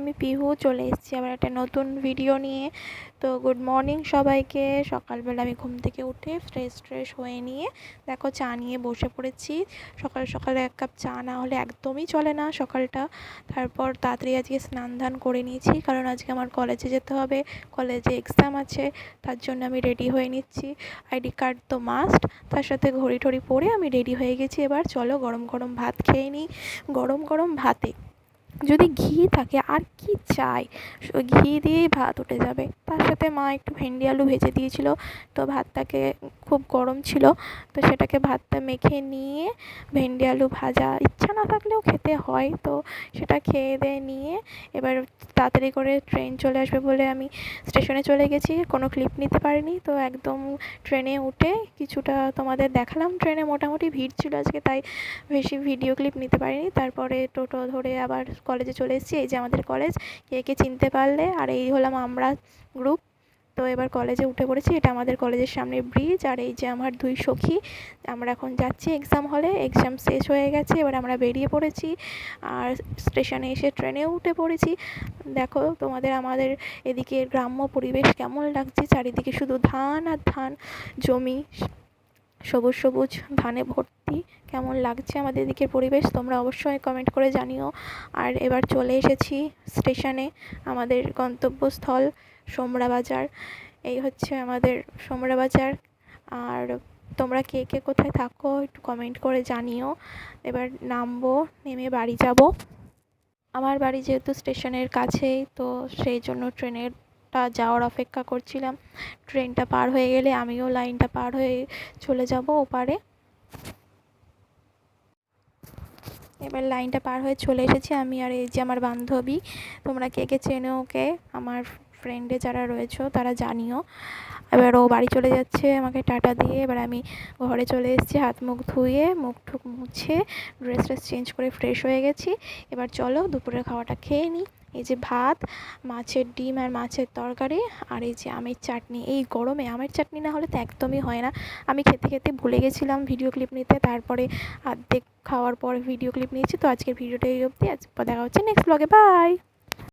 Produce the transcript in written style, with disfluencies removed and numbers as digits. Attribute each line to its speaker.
Speaker 1: আমি পিহু চলে এসেছি আবার একটা নতুন ভিডিও নিয়ে। তো গুড মর্নিং সবাইকে। সকালবেলা আমি ঘুম থেকে উঠে ফ্রেশ হয়ে নিয়ে দেখো চা নিয়ে বসে পড়েছি। সকাল সকালে এক কাপ চা না হলে একদমই চলে না সকালটা। তারপর তাড়াতাড়ি আজকে স্নান ধান করে নিয়েছি, কারণ আজকে আমার কলেজে যেতে হবে, কলেজে এক্সাম আছে। তার জন্য আমি রেডি হয়ে নিচ্ছি। আইডি কার্ড তো মাস্ট, তার সাথে ঘড়ি টড়ি পরে আমি রেডি হয়ে গেছি। এবার চলো গরম গরম ভাত খেয়ে নিই। গরম গরম ভাতে যদি ঘি থাকে আর কি চাই, ঘি দিয়েই ভাত উঠে যাবে। তার সাথে মা একটু ভেন্ডি আলু ভেজে দিয়েছিল, তো ভাতটাকে খুব গরম ছিল, তো সেটাকে ভাতটা মেখে নিয়ে ভেন্ডি আলু ভাজা ইচ্ছা না থাকলেও খেতে হয়, তো সেটা খেয়ে দিয়ে নিয়ে এবার তাড়াতাড়ি করে ট্রেন চলে আসবে বলে আমি স্টেশনে চলে গেছি। কোনো ক্লিপ নিতে পারিনি, তো একদম ট্রেনে উঠে কিছুটা তোমাদের দেখালাম। ট্রেনে মোটামুটি ভিড় ছিল আজকে, তাই বেশি ভিডিও ক্লিপ নিতে পারিনি। তারপরে টোটো ধরে আবার কলেজে চলে এসেছি। এই যে আমাদের কলেজ, কে কে চিনতে পারলে, আর এই হলাম আমরা গ্রুপ। তো এবার কলেজে উঠে পড়েছি, এটা আমাদের কলেজের সামনে ব্রিজ, আর এই যে আমার দুই সখী। আমরা এখন যাচ্ছি এক্সাম হলে, এক্সাম শেষ হয়ে গেছে, এবার আমরা বেরিয়ে পড়েছি আর স্টেশনে এসে ট্রেনেও উঠে পড়েছি। দেখো তোমাদের আমাদের এদিকে গ্রাম্য পরিবেশ কেমন লাগছে, চারিদিকে শুধু ধান আর ধান, জমি সবুজ সবুজ ধানে ভর্তি। কেমন লাগছে আমাদের এদিকের পরিবেশ তোমরা অবশ্যই কমেন্ট করে জানিও। আর এবার চলে এসেছি স্টেশনে, আমাদের গন্তব্যস্থল সোমরা বাজার। এই হচ্ছে আমাদের সোমরা বাজার। আর তোমরা কে কে কোথায় থাকো একটু কমেন্ট করে জানিও। এবার নামবো, নেমে বাড়ি যাব। আমার বাড়ি যেহেতু স্টেশনের কাছেই, তো সেই জন্য ট্রেনেরটা যাওয়ার অপেক্ষা করছিলাম। ট্রেনটা পার হয়ে গেলে আমিও লাইনটা পার হয়ে চলে যাব ওপারে। এবার লাইনটা পার হয়ে চলে এসেছি আমি আর এই যে আমার বান্ধবী। তোমরা কে কে চেনো ওকে, আমার ফ্রেন্ডে যারা রয়েছো তারা জানিও। এবার ও বাড়ি চলে যাচ্ছে আমাকে টাটা দিয়ে। এবার আমি ঘরে চলে এসেছি, হাত মুখ ধুয়ে মুখ ঠুক মুছে ড্রেস ট্রেস চেঞ্জ করে ফ্রেশ হয়ে গেছি। এবার চলো দুপুরের খাওয়াটা খেয়ে নিই। এই যে ভাত, মাছের ডিম আর মাছের তরকারি, আর এই যে আমের চাটনি। এই গরমে আমের চাটনি না হলে তো একদমই হয় না। আমি খেতে খেতে ভুলে গেছিলাম ভিডিও ক্লিপ নিতে, তারপরে অর্ধেক খাওয়ার পর ভিডিও ক্লিপ নিয়েছি। তো আজকের ভিডিওটা এই অবধি, আজ দেখা হচ্ছে নেক্সট ব্লগে। বাই।